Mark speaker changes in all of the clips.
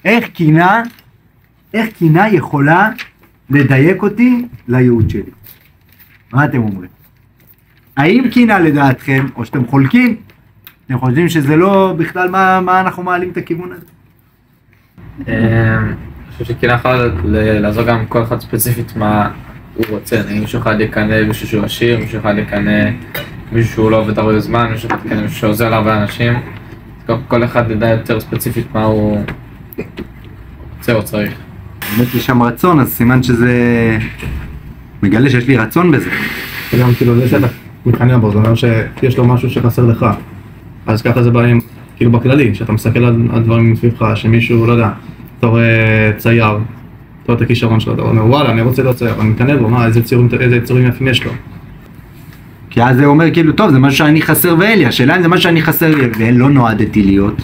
Speaker 1: איך קינה יכולה לדייק אותי לייעוד שלי? מה אתם אומרים? האם קינה לדעתכם, או שאתם חולקים, אתם חושבים שזה לא בכלל מה אנחנו מעלים את הכיוון הזה?
Speaker 2: אני חושב שקינה יכולה לעזור גם כל אחד ספציפית מה הוא רוצה. מישהו אחד יקנה מישהו שהוא עשיר, מישהו אחד יקנה מישהו שהוא לא עובד הרבה זמן, מישהו אחד יקנה מישהו שעוזר להרבה אנשים. כל אחד ידע יותר ספציפית מה הוא רוצה או צריך.
Speaker 1: באמת יש שם רצון, אז סימן שזה מגלה שיש לי רצון בזה.
Speaker 3: גם כאילו זה שאתה מתחנן בו, זה אומר שיש לו משהו שחסר לך. אז ככה זה באים, כאילו בכללי, שאתה מסתכל על דברים מסביבך, שמישהו, לא יודע, אתה רואה צייר, אתה רואה את הכישרון שלו, אתה אומר וואלה, אני רוצה להיות צייר, אני מתקנא בו, מה, איזה יצורים יפים יש לו.
Speaker 1: כי אז זה אומר כאילו, טוב, זה משהו שאני חסר ואין לי, השאלה אם זה משהו שאני חסר לי ולא נועדתי להיות.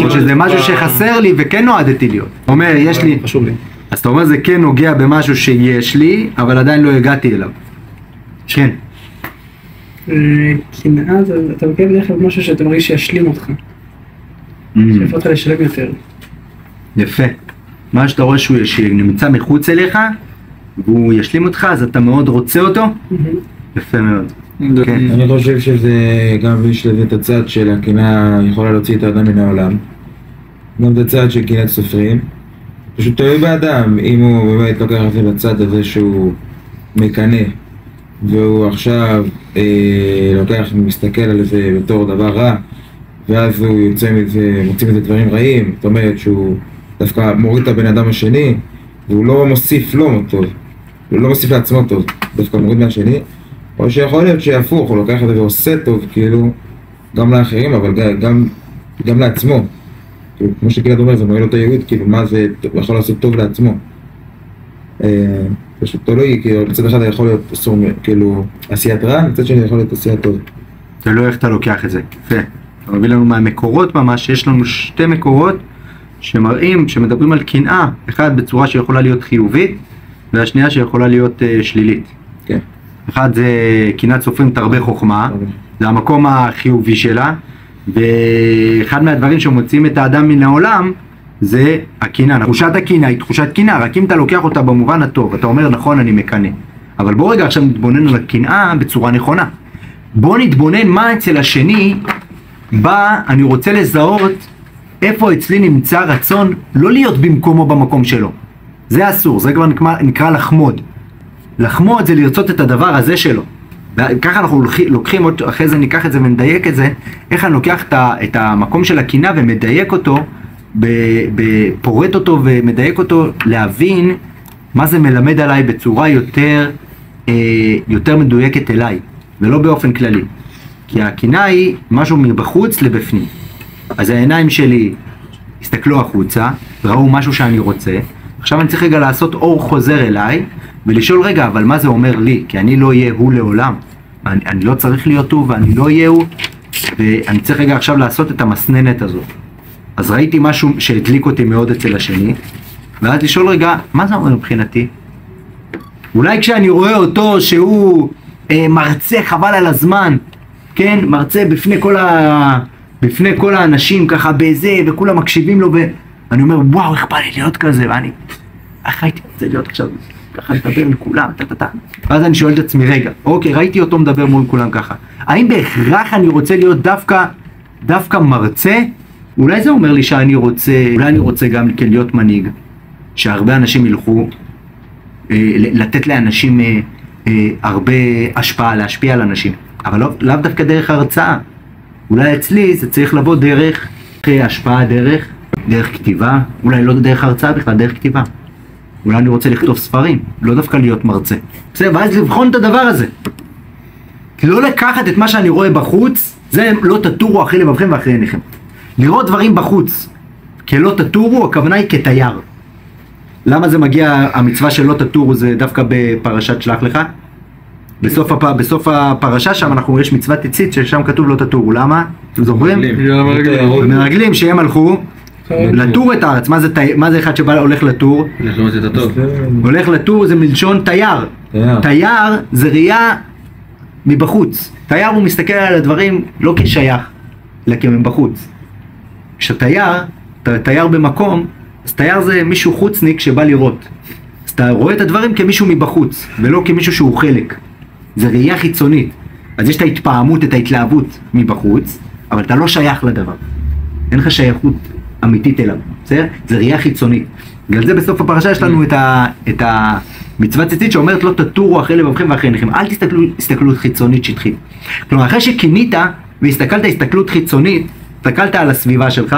Speaker 1: או שזה משהו שחסר לי וכן נועדתי להיות. אומר, יש לי...
Speaker 3: חשוב לי.
Speaker 1: אז אתה אומר, זה כן נוגע במשהו שיש לי, אבל עדיין לא הגעתי אליו. כן.
Speaker 4: קנאה, אתה מגיע בדרך כלל משהו שאתה מרגיש שישלים אותך. שיפה אותך לשלם יותר.
Speaker 1: יפה. מה שאתה רואה שהוא נמצא מחוץ אליך, והוא ישלים אותך, אז אתה מאוד רוצה אותו. יפה מאוד.
Speaker 5: אני חושב שזה גם יש לזה את הצד של הקנאה יכולה להוציא את האדם מן העולם. גם את הצד של קנאת סופרים. פשוט תלוי באדם, אם הוא באמת לוקח את זה לצד הזה שהוא מקנא והוא עכשיו לוקח ומסתכל על זה בתור דבר רע ואז הוא יוצא מזה, מוציא מזה דברים רעים, זאת אומרת שהוא דווקא מוריד את הבן אדם השני והוא לא מוסיף לו טוב, הוא לא מוסיף לעצמו טוב, דווקא מוריד מהשני. או שיכול להיות שהפוך, הוא לוקח את זה ועושה טוב, כאילו, גם לאחרים, אבל גם לעצמו. כאילו, כמו שגלעד אומר, זה מראה לו את הייעוד, כאילו, מה זה, הוא יכול לעשות טוב לעצמו. פשוט תלוי, כאילו, מצד אחד יכול להיות, כאילו, עשיית רע, מצד שני יכול להיות עשיית טוב.
Speaker 1: תלוי איך אתה לוקח את זה, יפה. אתה מביא לנו מהמקורות ממש, יש לנו שתי מקורות שמראים, שמדברים על קנאה, אחד בצורה שיכולה להיות חיובית, והשנייה שיכולה להיות שלילית.
Speaker 5: כן.
Speaker 1: אחד זה קנאת סופרים תרבה חוכמה, זה המקום החיובי שלה, ואחד מהדברים שמוצאים את האדם מן העולם זה הקנאה. תחושת הקנאה היא תחושת קנאה, רק אם אתה לוקח אותה במובן הטוב, אתה אומר נכון אני מקנא. אבל בוא רגע עכשיו נתבונן על הקנאה בצורה נכונה. בוא נתבונן מה אצל השני, אני רוצה לזהות איפה אצלי נמצא רצון לא להיות במקומו במקום שלו. זה אסור, זה כבר נקרא לחמוד. לחמוד זה לרצות את הדבר הזה שלו. וככה אנחנו לוקחים, אחרי זה ניקח את זה ונדייק את זה, איך אני לוקח את המקום של הקנאה ומדייק אותו, פורט אותו ומדייק אותו, להבין מה זה מלמד עליי בצורה יותר מדויקת אליי, ולא באופן כללי. כי הקנאה היא משהו מבחוץ לבפנים. אז העיניים שלי הסתכלו החוצה, ראו משהו שאני רוצה, עכשיו אני צריך רגע לעשות אור חוזר אליי, ולשאול רגע, אבל מה זה אומר לי? כי אני לא אהיה הוא לעולם. אני לא צריך להיות הוא ואני לא אהיה הוא, ואני צריך רגע עכשיו לעשות את המסננת הזו. אז ראיתי משהו שהדליק אותי מאוד אצל השני, ואז לשאול רגע, מה זה אומר מבחינתי? אולי כשאני רואה אותו שהוא מרצה חבל על הזמן, כן? מרצה בפני כל האנשים ככה בזה, וכולם מקשיבים לו, ואני אומר, וואו, איך בא לי להיות כזה, ואני, איך הייתי רוצה להיות עכשיו? ככה לדבר עם כולם, ואז אני שואל את עצמי, רגע, אוקיי, ראיתי אותו מדבר מול כולם ככה. האם בהכרח אני רוצה להיות דווקא מרצה? אולי זה אומר לי אולי אני רוצה גם להיות מנהיג, שהרבה אנשים ילכו, לתת לאנשים הרבה השפעה, להשפיע על אנשים, אבל לאו דווקא דרך הרצאה. אולי אצלי זה צריך לבוא דרך השפעה, דרך כתיבה, אולי לא דרך הרצאה בכלל, דרך כתיבה. אולי אני רוצה לכתוב ספרים, לא דווקא להיות מרצה. בסדר, ואז לבחון את הדבר הזה. לא לקחת את מה שאני רואה בחוץ, זה לא תטורו אחרי לבבכם ואחרי עיניכם. לראות דברים בחוץ, כלא תטורו, הכוונה היא כתייר. למה זה מגיע, המצווה של לא תטורו זה דווקא בפרשת שלח לך? בסוף הפרשה שם יש מצוות ציצית ששם כתוב לא תטורו. למה? אתם זוכרים? מרגלים שהם הלכו לטור את הארץ. מה זה אחד שבא הולך לטור? הולך לטור זה מלשון תייר. תייר זה ראייה מבחוץ. תייר הוא מסתכל על הדברים לא כשייך, אלא כמבחוץ. כשתייר, אתה תייר במקום, אז תייר זה מישהו חוצניק שבא לראות. אז אתה רואה את הדברים כמישהו מבחוץ, ולא כמישהו שהוא חלק. זה ראייה חיצונית. אז יש את ההתפעמות, את ההתלהבות מבחוץ, אבל אתה לא שייך לדבר. אין לך שייכות אמיתית אליו, בסדר? זה ראייה חיצונית. בגלל זה בסוף הפרשה יש לנו את המצווה ציצית שאומרת לא תטורו אחרי לבבכם ואחרי עיניכם. אל תסתכלו הסתכלות חיצונית שטחית. כלומר, אחרי שכינית והסתכלת הסתכלות חיצונית, הסתכלת על הסביבה שלך,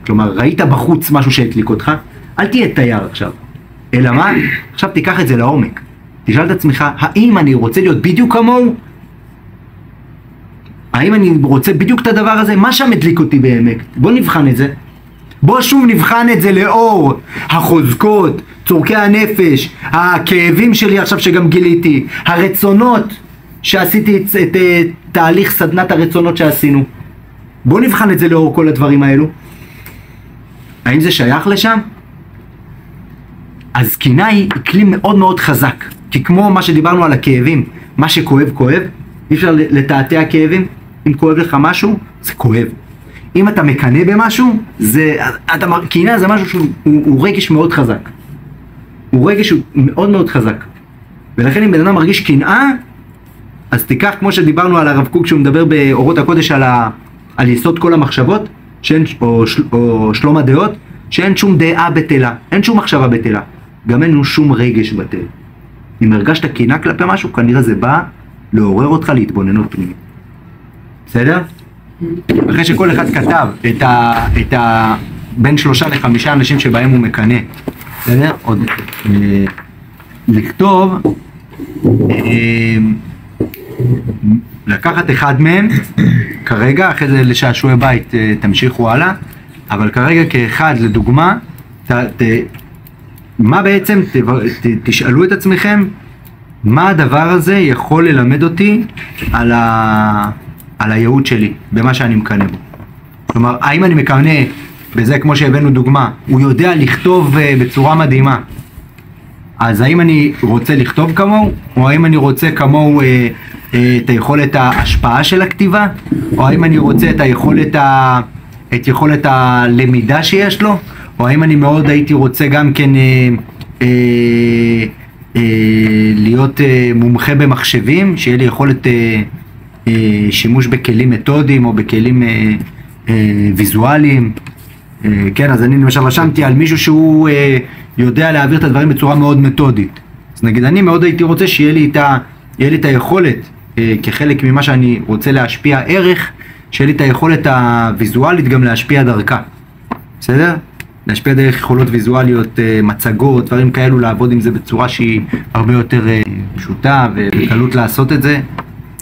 Speaker 1: כלומר, ראית בחוץ משהו שהדליק אותך, אל תהיה תייר עכשיו. אלא מה? עכשיו תיקח את זה לעומק. תשאל את עצמך, האם אני רוצה להיות בדיוק כמוהו? האם אני רוצה בדיוק את הדבר הזה? מה שם הדליק אותי באמת? בוא נבחן את זה. בוא שוב נבחן את זה לאור החוזקות, צורכי הנפש, הכאבים שלי עכשיו שגם גיליתי, הרצונות שעשיתי את תהליך סדנת הרצונות שעשינו. בוא נבחן את זה לאור כל הדברים האלו. האם זה שייך לשם? אז קינה היא כלי מאוד מאוד חזק, כי כמו מה שדיברנו על הכאבים, מה שכואב כואב, אי אפשר לתעתע כאבים. אם כואב לך משהו, זה כואב. אם אתה מקנה במשהו, קינה זה משהו שהוא רגש מאוד חזק. הוא רגש מאוד מאוד חזק. ולכן אם בן אדם מרגיש קנאה, אז תיקח כמו שדיברנו על הרב קוק שהוא מדבר באורות הקודש על יסוד כל המחשבות, או שלום הדעות, שאין שום דעה בטלה, אין שום מחשבה בטלה, גם אין לנו שום רגש בטל. אם הרגשת קנאה כלפי משהו, כנראה זה בא לעורר אותך להתבוננות פנימית. בסדר? אחרי שכל אחד כתב את בין 3 ל5 אנשים שבהם הוא מקנה, בסדר? עוד לכתוב, לקחת אחד מהם, כרגע, אחרי זה לשעשועי בית תמשיכו הלאה, אבל כרגע כאחד לדוגמה, מה בעצם, תשאלו את עצמכם, מה הדבר הזה יכול ללמד אותי על הייעוד שלי, במה שאני מקנה בו. כלומר, האם אני מקנה בזה כמו שהבאנו דוגמה, הוא יודע לכתוב בצורה מדהימה, אז האם אני רוצה לכתוב כמוהו, או האם אני רוצה כמוהו את היכולת ההשפעה של הכתיבה, או האם אני רוצה את יכולת הלמידה שיש לו, או האם אני מאוד הייתי רוצה גם כן להיות מומחה במחשבים, שיהיה לי יכולת שימוש בכלים מתודיים או בכלים ויזואליים. כן, אז אני למשל רשמתי על מישהו שהוא יודע להעביר את הדברים בצורה מאוד מתודית. אז נגיד, אני מאוד הייתי רוצה שיהיה לי את היכולת, כחלק ממה שאני רוצה להשפיע ערך, שיהיה לי את היכולת הוויזואלית גם להשפיע דרכה. בסדר? להשפיע דרך יכולות ויזואליות, מצגות, דברים כאלו, לעבוד עם זה בצורה שהיא הרבה יותר פשוטה ובקלות לעשות את זה,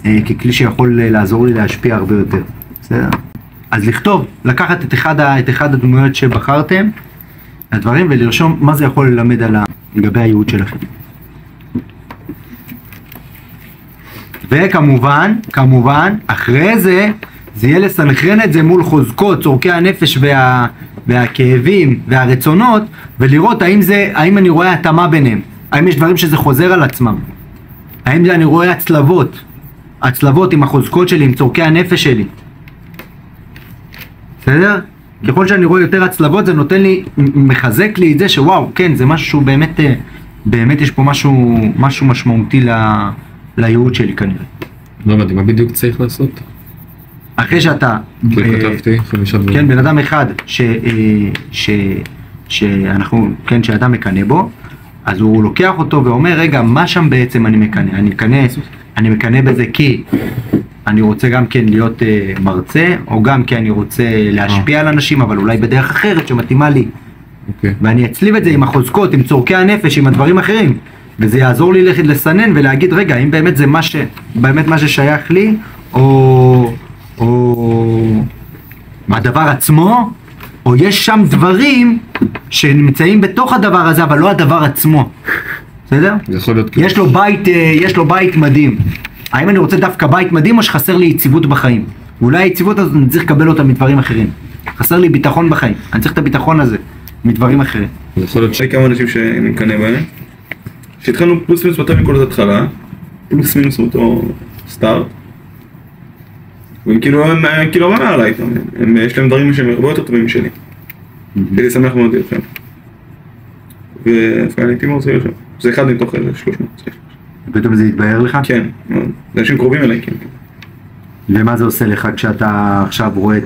Speaker 1: ככלי שיכול לעזור לי להשפיע הרבה יותר. בסדר? אז לכתוב, לקחת את אחד הדמויות שבחרתם, הדברים, ולרשום מה זה יכול ללמד לגבי הייעוד שלכם. וכמובן, אחרי זה יהיה לסנכרן את זה מול חוזקות, צורכי הנפש והכאבים והרצונות, ולראות האם אני רואה התאמה ביניהם, האם יש דברים שזה חוזר על עצמם, האם אני רואה הצלבות עם החוזקות שלי, עם צורכי הנפש שלי. בסדר? ככל שאני רואה יותר הצלבות, זה נותן לי, מחזק לי את זה שוואו, כן, זה משהו שהוא באמת יש פה משהו משמעותי לייעוד שלי כנראה.
Speaker 3: לא מדהים, מה בדיוק צריך לעשות?
Speaker 1: אחרי שאתה,
Speaker 3: כתבתי 5 דברים.
Speaker 1: כן, בן אדם אחד שאנחנו, כן, שאדם מקנה בו, אז הוא לוקח אותו ואומר, רגע, מה שם בעצם אני מקנה? אני מקנה בזה כי אני רוצה גם כן להיות מרצה, או גם כי אני רוצה להשפיע על אנשים, אבל אולי בדרך אחרת שמתאימה לי. ואני אצליב את זה עם החוזקות, עם צורכי הנפש, עם הדברים אחרים, וזה יעזור לי לסנן ולהגיד, רגע, האם באמת זה באמת מה ששייך לי, או מהדבר עצמו, או יש שם דברים שנמצאים בתוך הדבר הזה, אבל לא הדבר עצמו. בסדר? יש לו בית מדהים. האם אני רוצה דווקא בית מדהים, או שחסר לי יציבות בחיים? ואולי היציבות הזאת אני צריך לקבל אותה מדברים אחרים. חסר לי ביטחון בחיים. אני צריך את הביטחון הזה מדברים אחרים.
Speaker 6: יכול להיות כמה אנשים שאני מקנה בהם. שהתחלנו פלוס מינוס מתי מכל התחלה, פלוס מינוס אותו סטארט. והם כאילו, הם כאילו רמה עליי איתם, יש להם דברים שהם הרבה יותר טובים משלי. הייתי שמח מאוד איתכם. ואני הייתי מאוד רוצה להיות שם. זה אחד מתוך 300.
Speaker 1: פתאום זה יתבהר לך?
Speaker 6: כן, מאוד. זה אנשים קרובים אליי, כן.
Speaker 1: ומה זה עושה לך כשאתה עכשיו רואה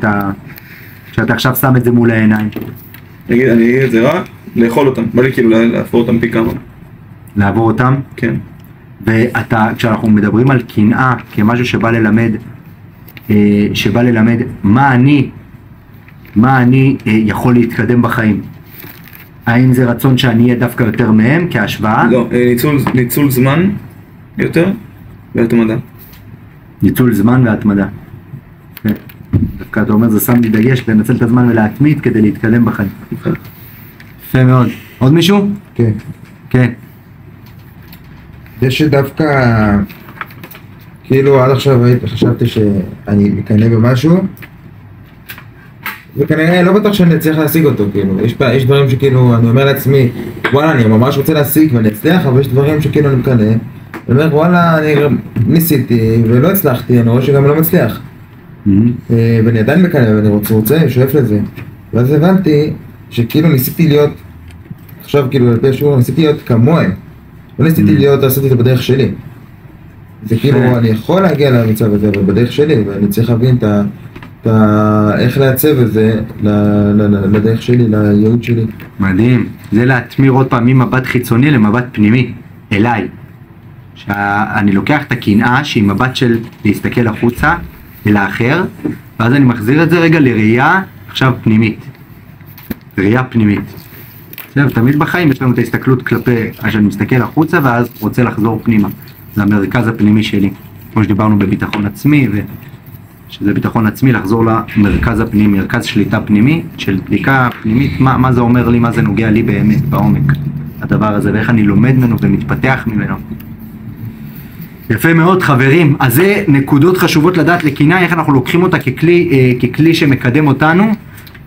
Speaker 1: כשאתה עכשיו שם את זה מול העיניים?
Speaker 6: אני אגיד את זה רע, לאכול אותם. בא לי כאילו להפור אותם פי כמה.
Speaker 1: לעבור אותם?
Speaker 6: כן.
Speaker 1: כשאנחנו מדברים על קנאה כמשהו שבא ללמד מה אני יכול להתקדם בחיים. האם זה רצון שאני אהיה דווקא יותר מהם כהשוואה?
Speaker 6: לא, ניצול זמן יותר והתמדה.
Speaker 1: ניצול זמן והתמדה. כן. דווקא אתה אומר, זה שם לי דגש לנצל את הזמן ולהתמיד כדי להתקדם בחיים. יפה מאוד. עוד מישהו?
Speaker 5: כן.
Speaker 1: כן.
Speaker 5: זה שדווקא, כאילו עד עכשיו חשבתי שאני מקנא במשהו, וכנראה לא בטוח שאני אצליח להשיג אותו, כאילו, יש דברים שכאילו, אני אומר לעצמי, וואלה, אני ממש רוצה להשיג ואני אצליח, אבל יש דברים שכאילו אני מקנא, אני אומר, וואלה, אני ניסיתי ולא הצלחתי, אני רואה שגם לא מצליח. ואני עדיין מקנא ואני רוצה, שואף לזה. ואז הבנתי שכאילו ניסיתי להיות, עכשיו כאילו, לפי השיעור, ניסיתי להיות כמוהם. לא ניסיתי לעשות את זה בדרך שלי. זה כאילו, אני יכול להגיע למצב הזה, אבל בדרך שלי, ואני צריך להבין איך לעצב את זה לדרך שלי, לייעוד שלי.
Speaker 1: מדהים. זה להתמיר עוד פעם ממבט חיצוני למבט פנימי, אליי. שאני לוקח את הקנאה שהיא מבט של להסתכל החוצה אל האחר, ואז אני מחזיר את זה רגע לראייה עכשיו פנימית. ראייה פנימית. זהו, תמיד בחיים יש לנו את ההסתכלות כלפי, שאני מסתכל החוצה ואז רוצה לחזור פנימה. זה המרכז הפנימי שלי. כמו שדיברנו בביטחון עצמי, שזה ביטחון עצמי, לחזור למרכז הפנימי, מרכז שליטה פנימי, של בדיקה פנימית, מה זה אומר לי, מה זה נוגע לי באמת, בעומק, הדבר הזה, ואיך אני לומד ממנו ומתפתח ממנו. יפה מאוד חברים, אז זה נקודות חשובות לדעת לקנאה, איך אנחנו לוקחים אותה ככלי שמקדם אותנו,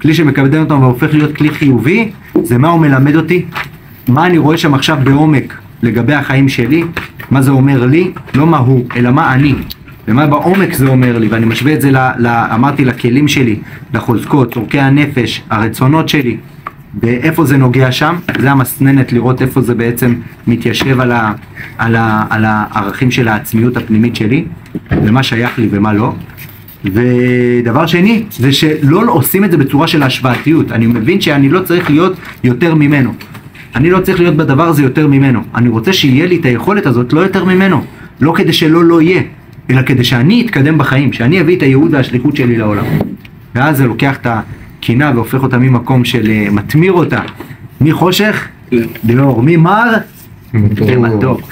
Speaker 1: כלי שמקדם אותנו והופך להיות כלי חיובי. זה מה הוא מלמד אותי, מה אני רואה שם עכשיו בעומק לגבי החיים שלי, מה זה אומר לי, לא מה הוא, אלא מה אני, ומה בעומק זה אומר לי, ואני משווה את זה, אמרתי, לכלים שלי, לחוזקות, צורכי הנפש, הרצונות שלי, ואיפה זה נוגע שם, זה המסננת לראות איפה זה בעצם מתיישב על הערכים של העצמיות הפנימית שלי, ומה שייך לי ומה לא. ודבר שני, זה שלא עושים את זה בצורה של השוואתיות. אני מבין שאני לא צריך להיות יותר ממנו. אני לא צריך להיות בדבר הזה יותר ממנו. אני רוצה שיהיה לי את היכולת הזאת לא יותר ממנו. לא כדי לא יהיה, אלא כדי שאני אתקדם בחיים, שאני אביא את הייעוד והשליחות שלי לעולם. ואז זה לוקח את הקנאה והופך אותה ממקום של מתמיר אותה, מחושך לאור, ממר למתוק.